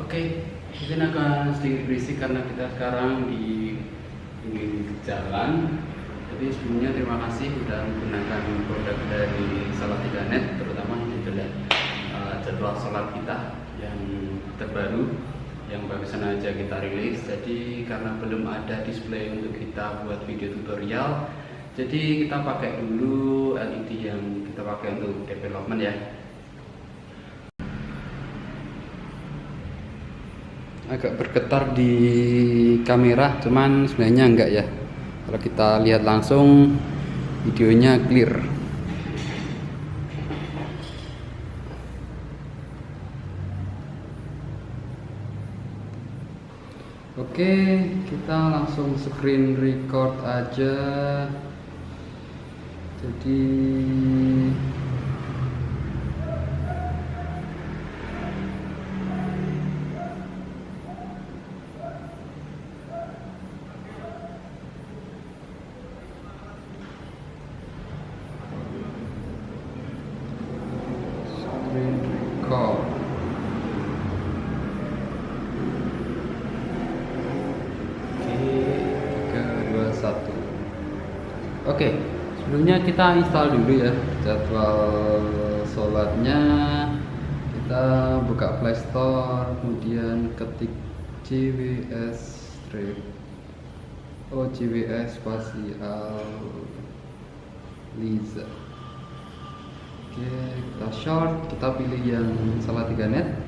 Oke, mungkin akan sedikit berisik karena kita sekarang di pinggir jalan. Jadi sebelumnya terima kasih sudah menggunakan produk dari Salatiga.net, terutama ini adalah jadwal sholat kita yang terbaru yang barusan aja kita rilis. Jadi karena belum ada display untuk kita buat video tutorial, jadi kita pakai dulu LED yang kita pakai untuk development ya. Agak bergetar di kamera, cuman sebenarnya enggak ya. Kalau kita lihat langsung videonya clear. Oke, kita langsung screen record aja. Jadi screen record. Oke, sebelumnya kita install dulu ya jadwal sholatnya. Kita buka Play Store, kemudian ketik JWS spasial Liza. Oke, kita short, kita pilih yang Salatiga.net.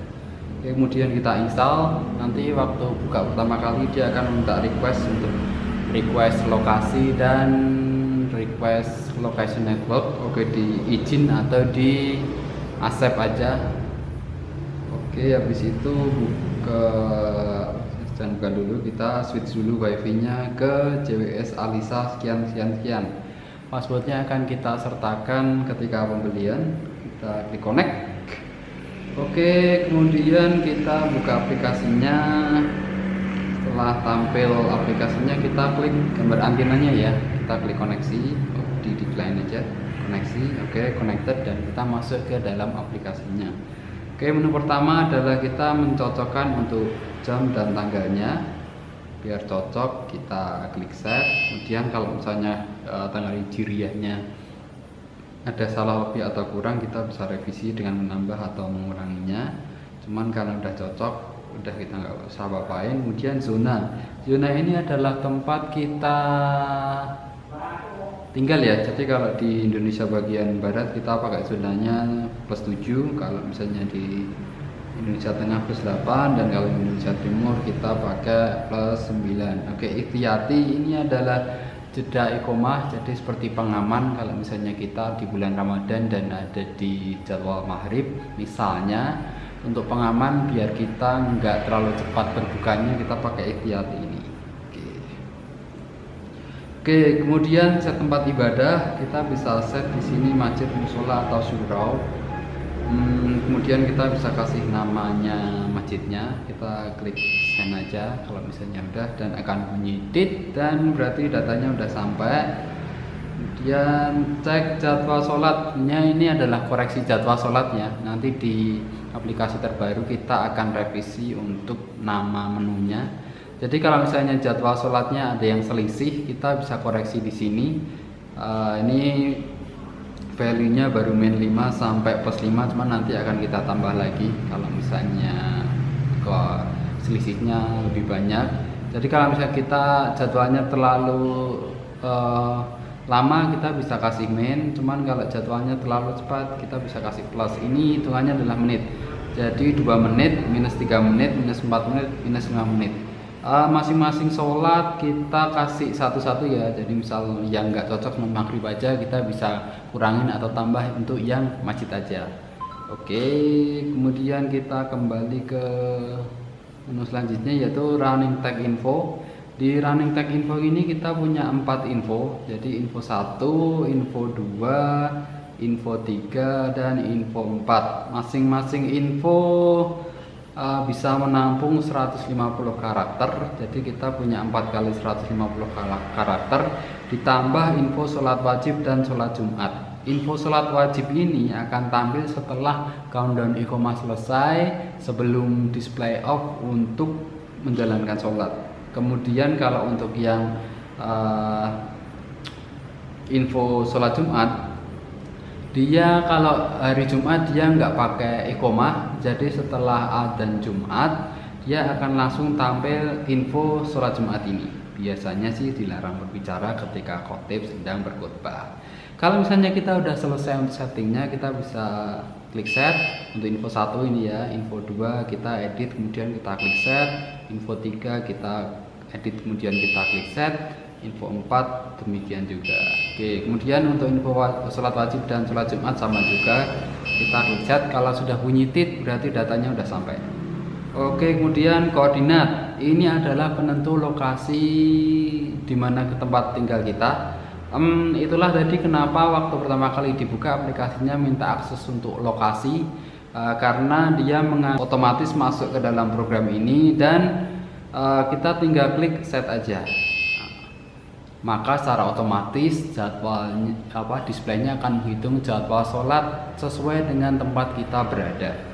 Kemudian kita install. Nanti waktu buka pertama kali dia akan minta request untuk request lokasi dan request location network. Oke, di izin atau di accept aja. Oke, habis itu jangan buka dulu, kita switch dulu wifi nya ke JWS Alisa sekian. Passwordnya akan kita sertakan ketika pembelian. Kita klik connect. Oke, kemudian kita buka aplikasinya. Setelah tampil aplikasinya, kita klik gambar antenanya ya, kita klik koneksi. Di decline aja, koneksi. Oke, connected, dan kita masuk ke dalam aplikasinya. Oke, menu pertama adalah kita mencocokkan untuk jam dan tanggalnya. Biar cocok, kita klik set. Kemudian kalau misalnya tanggal hijriahnya ada salah lebih atau kurang, kita bisa revisi dengan menambah atau menguranginya. Cuman karena udah cocok, udah kita nggak usah apa-apain. Kemudian zona ini adalah tempat kita tinggal ya. Jadi kalau di Indonesia bagian barat kita pakai zonanya +7, kalau misalnya di Indonesia Tengah +8, dan kalau Indonesia Timur kita pakai +9. Oke, ikhtiati ini adalah jeda iqomah, jadi seperti pengaman kalau misalnya kita di bulan Ramadan dan ada di jadwal maghrib misalnya. Untuk pengaman biar kita nggak terlalu cepat berbukanya, kita pakai ikhtiati ini. Oke, kemudian set tempat ibadah kita bisa set di sini masjid, musola atau surau. Kemudian kita bisa kasih namanya masjidnya, kita klik send aja kalau misalnya udah, dan akan bunyi tit, dan berarti datanya udah sampai. Kemudian cek jadwal sholatnya, ini adalah koreksi jadwal sholatnya. Nanti di aplikasi terbaru kita akan revisi untuk nama menunya. Jadi kalau misalnya jadwal sholatnya ada yang selisih, kita bisa koreksi di sini. Ini value-nya baru min 5 sampai +5, cuman nanti akan kita tambah lagi kalau misalnya selisihnya lebih banyak. Jadi kalau misalnya kita jadwalnya terlalu lama, kita bisa kasih min, cuman kalau jadwalnya terlalu cepat kita bisa kasih plus. Ini hitungannya adalah menit, jadi 2 menit, -3 menit, -4 menit, -5 menit. Masing-masing sholat kita kasih satu-satu ya. Jadi misal yang nggak cocok sama maghrib aja, kita bisa kurangin atau tambah untuk yang masjid aja. Oke, kemudian kita kembali ke menu selanjutnya, yaitu running tag info. Di running tag info ini kita punya 4 info. Jadi info 1, info 2, info 3, dan info 4. Masing-masing info bisa menampung 150 karakter. Jadi kita punya 4 kali 150 karakter, ditambah info sholat wajib dan sholat Jumat. info sholat wajib ini akan tampil setelah countdown iqomah selesai sebelum display off untuk menjalankan sholat. Kemudian kalau untuk yang info sholat Jumat, dia kalau hari Jumat dia nggak pakai iqomah, jadi setelah adzan Jumat dia akan langsung tampil info sholat Jumat ini. Biasanya sih dilarang berbicara ketika khotib sedang berkhutbah. Kalau misalnya kita udah selesai untuk settingnya, kita bisa klik set untuk info 1 ini ya, info 2 kita edit kemudian kita klik set, info 3 kita edit kemudian kita klik set, info 4 demikian juga. Oke, kemudian untuk info sholat wajib dan sholat Jumat sama juga, kita klik set. Kalau sudah bunyi tit berarti datanya udah sampai. Oke, kemudian koordinat ini adalah penentu lokasi di mana ke tempat tinggal kita. Itulah tadi kenapa waktu pertama kali dibuka aplikasinya minta akses untuk lokasi, karena dia otomatis masuk ke dalam program ini dan kita tinggal klik set aja. Maka secara otomatis jadwalnya displaynya akan menghitung jadwal sholat sesuai dengan tempat kita berada.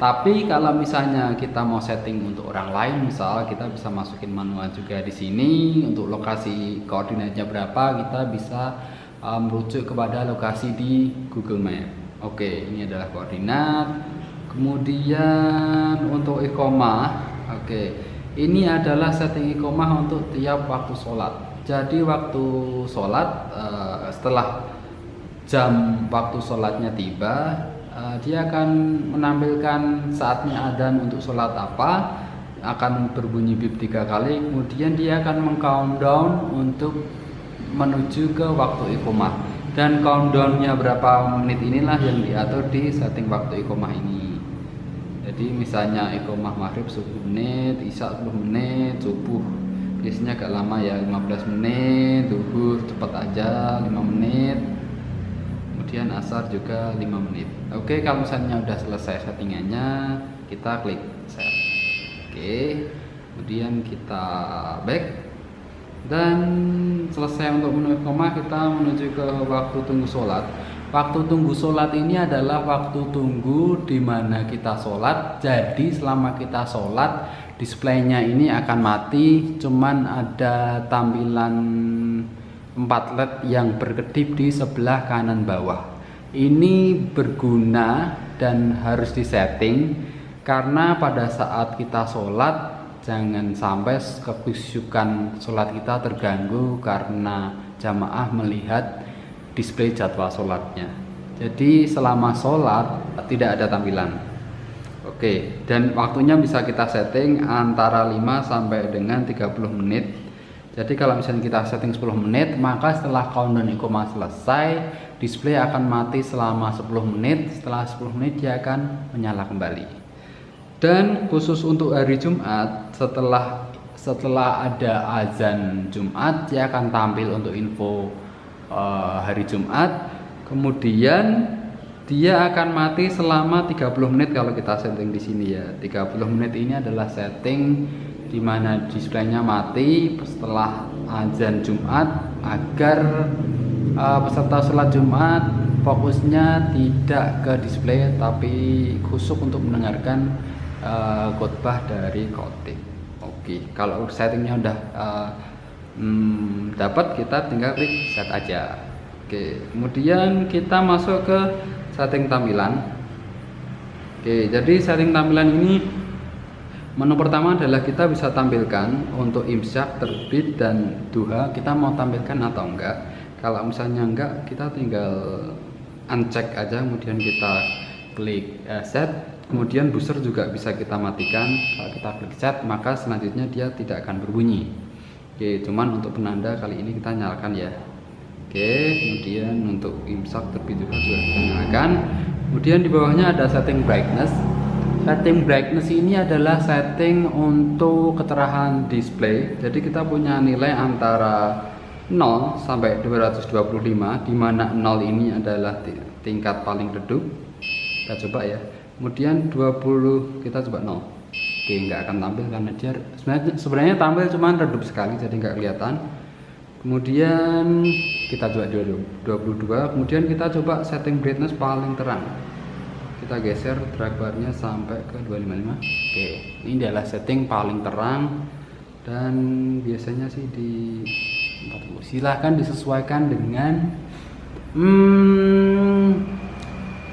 Tapi kalau misalnya kita mau setting untuk orang lain, misal kita bisa masukin manual juga di sini untuk lokasi koordinatnya berapa, kita bisa merujuk kepada lokasi di Google Map. Oke, ini adalah koordinat. Kemudian untuk iqomah, oke, ini adalah setting iqomah untuk tiap waktu sholat. Jadi waktu sholat setelah jam waktu sholatnya tiba, dia akan menampilkan saatnya adzan untuk sholat apa, akan berbunyi bip 3 kali, kemudian dia akan meng-countdown untuk menuju ke waktu iqomah. Dan countdownnya berapa menit inilah yang diatur di setting waktu iqomah ini. Jadi misalnya iqomah maghrib 10 menit, isya 10 menit, subuh biasanya agak lama ya 15 menit, zuhur cepat aja 5 menit, kemudian asar juga 5 menit. Oke, kalau misalnya udah selesai settingannya, kita klik set. Oke, kemudian kita back dan selesai untuk menu iqomah, kita menuju ke waktu tunggu sholat. Waktu tunggu sholat ini adalah waktu tunggu di mana kita sholat. Jadi selama kita sholat, displaynya ini akan mati, cuman ada tampilan 4 LED yang berkedip di sebelah kanan bawah. Ini berguna dan harus disetting karena pada saat kita sholat jangan sampai kekhusyukan sholat kita terganggu karena jamaah melihat display jadwal sholatnya. Jadi selama sholat tidak ada tampilan. Oke, dan waktunya bisa kita setting antara 5 sampai dengan 30 menit. Jadi kalau misalnya kita setting 10 menit, maka setelah countdown iqomah selesai, display akan mati selama 10 menit. Setelah 10 menit dia akan menyala kembali. Dan khusus untuk hari Jumat, setelah ada azan Jumat, dia akan tampil untuk info hari Jumat. Kemudian dia akan mati selama 30 menit kalau kita setting di sini ya. 30 menit ini adalah setting di mana displaynya mati setelah azan Jumat agar peserta sholat Jumat fokusnya tidak ke display tapi khusyuk untuk mendengarkan khotbah dari khotib. Oke, kalau settingnya udah dapat, kita tinggal klik set aja. Oke, kemudian kita masuk ke setting tampilan. Oke, jadi setting tampilan ini menu pertama adalah kita bisa tampilkan untuk imsyak, terbit, dan duha. Kita mau tampilkan atau enggak. Kalau misalnya enggak, kita tinggal uncheck aja, kemudian kita klik set. Kemudian buzzer juga bisa kita matikan. Kalau kita klik set, maka selanjutnya dia tidak akan berbunyi. Oke, cuman untuk penanda kali ini kita nyalakan ya. Oke, kemudian untuk imsak, terbit juga kita nyalakan. Kemudian di bawahnya ada setting brightness. Setting brightness ini adalah setting untuk keterangan display. Jadi kita punya nilai antara 0 sampai 225, di mana 0 ini adalah tingkat paling redup. Kita coba ya. Kemudian 20 kita coba 0. Oke, nggak akan tampil karena dia sebenarnya tampil cuman redup sekali, jadi nggak kelihatan. Kemudian kita coba 22, kemudian kita coba setting brightness paling terang. Kita geser drag barnya sampai ke 255. Oke, ini adalah setting paling terang dan biasanya sih di 40. Silahkan disesuaikan dengan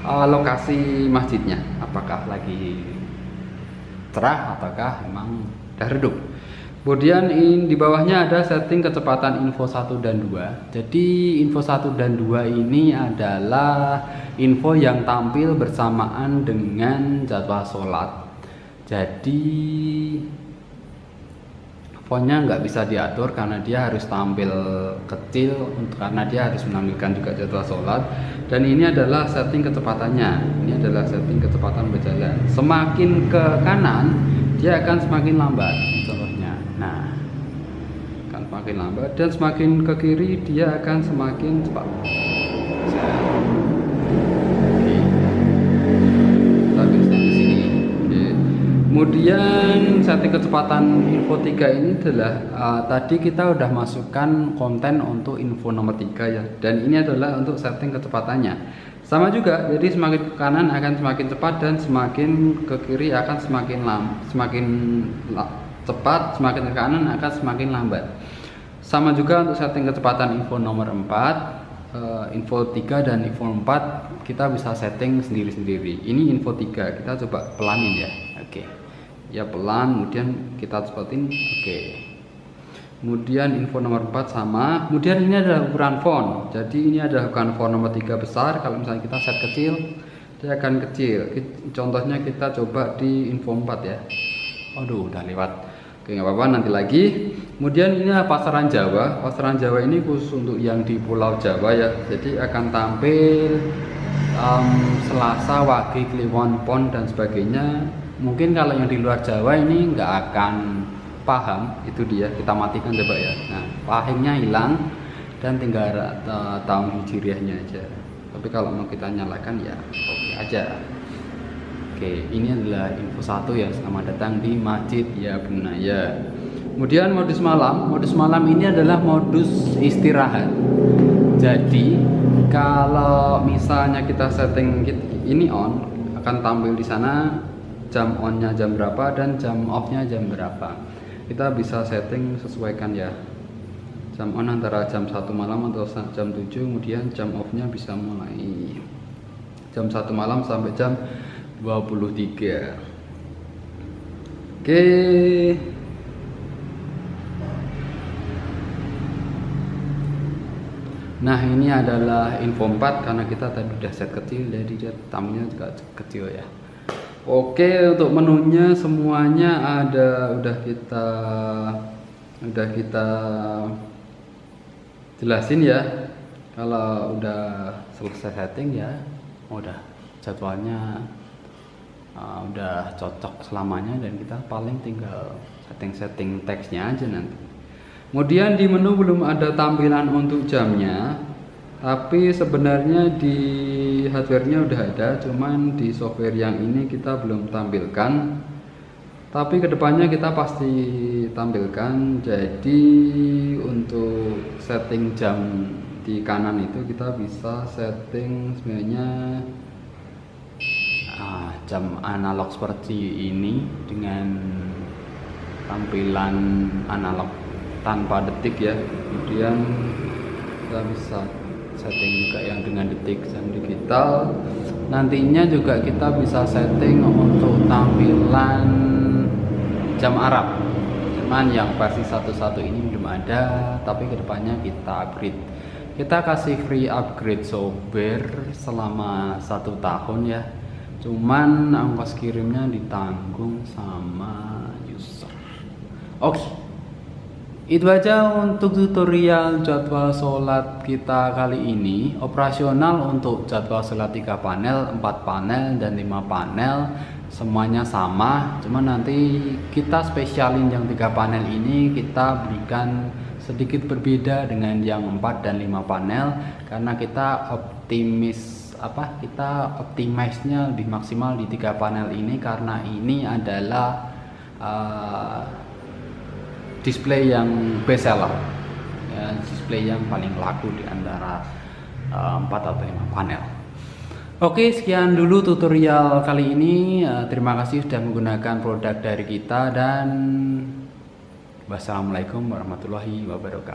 lokasi masjidnya, apakah lagi cerah ataukah emang udah redup. Kemudian di bawahnya ada setting kecepatan info 1 dan 2. Jadi info 1 dan 2 ini adalah info yang tampil bersamaan dengan jadwal sholat. Jadi fontnya nggak bisa diatur karena dia harus tampil kecil, karena dia harus menampilkan juga jadwal sholat. Dan ini adalah setting kecepatannya. Ini adalah setting kecepatan berjalan. Semakin ke kanan dia akan semakin lambat. Nah, akan semakin lambat, dan semakin ke kiri dia akan semakin cepat. Kita bisa di sini. Oke. Kemudian setting kecepatan info 3 ini adalah tadi kita udah masukkan konten untuk info nomor 3 ya, dan ini adalah untuk setting kecepatannya. Sama juga, jadi semakin ke kanan akan semakin cepat dan semakin ke kiri akan semakin cepat, semakin ke kanan akan semakin lambat. Sama juga untuk setting kecepatan info nomor 4, info 3 dan info 4 kita bisa setting sendiri-sendiri. Ini info 3, kita coba pelanin ya. Oke. Ya pelan, kemudian kita cepatin. Oke. Kemudian info nomor 4 sama. Kemudian ini adalah ukuran font. Jadi ini adalah ukuran font nomor 3 besar. Kalau misalnya kita set kecil, dia akan kecil. Contohnya kita coba di info 4 ya. Aduh, udah lewat. Oke, nggak apa-apa, nanti lagi. Kemudian ini pasaran Jawa. Pasaran Jawa ini khusus untuk yang di Pulau Jawa ya. Jadi akan tampil Selasa, Wage, Kliwon, Pon dan sebagainya. Mungkin kalau yang di luar Jawa ini nggak akan paham. Itu dia. Kita matikan coba ya. Nah, pahingnya hilang dan tinggal tahun hijriahnya aja. Tapi kalau mau kita nyalakan ya oke aja. Oke, ini adalah info 1 ya. Selamat datang di Masjid Ya Bunaya. Kemudian modus malam. Modus malam ini adalah modus istirahat. Jadi kalau misalnya kita setting ini on, akan tampil di sana jam onnya jam berapa dan jam offnya jam berapa. Kita bisa setting sesuaikan ya. Jam on antara jam 1 malam atau jam 7, kemudian jam offnya bisa mulai jam 1 malam sampai jam 23. Oke. Nah, ini adalah info 4 karena kita tadi udah set kecil, jadi dia tampilnya juga kecil ya. Oke, untuk menunya semuanya ada, udah kita jelasin ya. Kalau udah selesai setting ya, udah jadwalnya udah cocok selamanya, dan kita paling tinggal setting teksnya aja nanti. Kemudian di menu belum ada tampilan untuk jamnya, tapi sebenarnya di hardware-nya udah ada, cuman di software yang ini kita belum tampilkan. Tapi kedepannya kita pasti tampilkan. Jadi untuk setting jam di kanan itu kita bisa setting sebenarnya jam analog seperti ini dengan tampilan analog tanpa detik ya. Kemudian kita bisa setting juga yang dengan detik jam digital. Nantinya juga kita bisa setting untuk tampilan jam Arab. Cuman yang versi 1.1 ini belum ada, tapi kedepannya kita upgrade. Kita kasih free upgrade software selama 1 tahun ya. Cuman ongkos kirimnya ditanggung sama user. Oke, itu aja untuk tutorial jadwal sholat kita kali ini. Operasional untuk jadwal sholat 3 panel, 4 panel, dan 5 panel semuanya sama. Cuman nanti kita spesialin yang 3 panel ini, kita berikan sedikit berbeda dengan yang 4 dan 5 panel, karena kita optimize-nya lebih maksimal di 3 panel ini, karena ini adalah display yang best seller display yang paling laku di antara 4 atau 5 panel. Oke, sekian dulu tutorial kali ini. Terima kasih sudah menggunakan produk dari kita dan wassalamualaikum warahmatullahi wabarakatuh.